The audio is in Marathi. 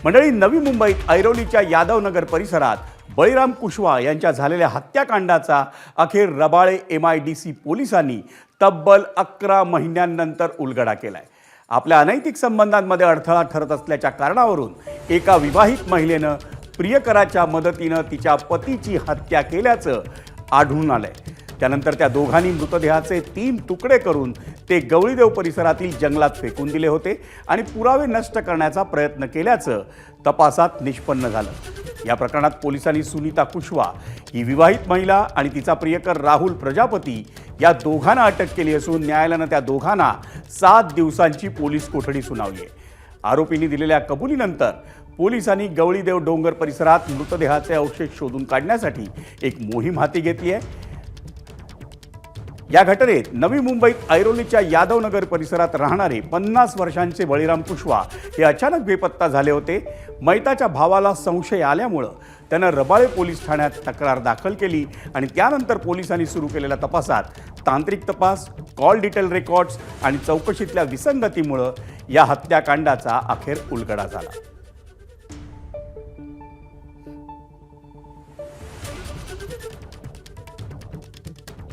मंडळी, नवी मुंबईत ऐरोलीच्या यादवनगर परिसरात बळीराम कुशवा यांच्या झालेल्या हत्याकांडाचा अखेर रबाळे MIDC पोलिसांनी तब्बल 11 महिन्यांनंतर उलगडा केलाय। आपल्या अनैतिक संबंधांमध्ये अडथळा ठरत असल्याच्या कारणावरून एका विवाहित महिलेनं प्रियकराच्या मदतीनं तिच्या पतीची हत्या केल्याचं आढळून आलंय। त्यानंतर त्या दोघांनी मृतदेहाचे 3 तुकडे करून ते गवळीदेव परिसरातील जंगलात फेकून दिले होते आणि पुरावे नष्ट करण्याचा प्रयत्न केल्याचं तपासात निष्पन्न झालं। या प्रकरणात पोलिसांनी सुनीता कुशवा ही विवाहित महिला आणि तिचा प्रियकर राहुल प्रजापती या दोघांना अटक केली असून न्यायालयानं त्या दोघांना 7 दिवसांची पोलीस कोठडी सुनावली आहे। आरोपींनी दिलेल्या कबुलीनंतर पोलिसांनी गवळीदेव डोंगर परिसरात मृतदेहाचे अवशेष शोधून काढण्यासाठी एक मोहीम हाती घेतली आहे। या घटनेत नवी मुंबईत ऐरोलीच्या यादवनगर परिसरात राहणारे 50 वर्षांचे बळीराम कुशवा हे अचानक बेपत्ता झाले होते। मैताच्या भावाला संशय आल्यामुळे त्यानं रबाळे पोलीस ठाण्यात तक्रार दाखल केली आणि त्यानंतर पोलिसांनी सुरू केलेल्या तपासात तांत्रिक तपास, कॉल डिटेल रेकॉर्ड्स आणि चौकशीतल्या विसंगतीमुळे या हत्याकांडाचा अखेर उलगडा झाला।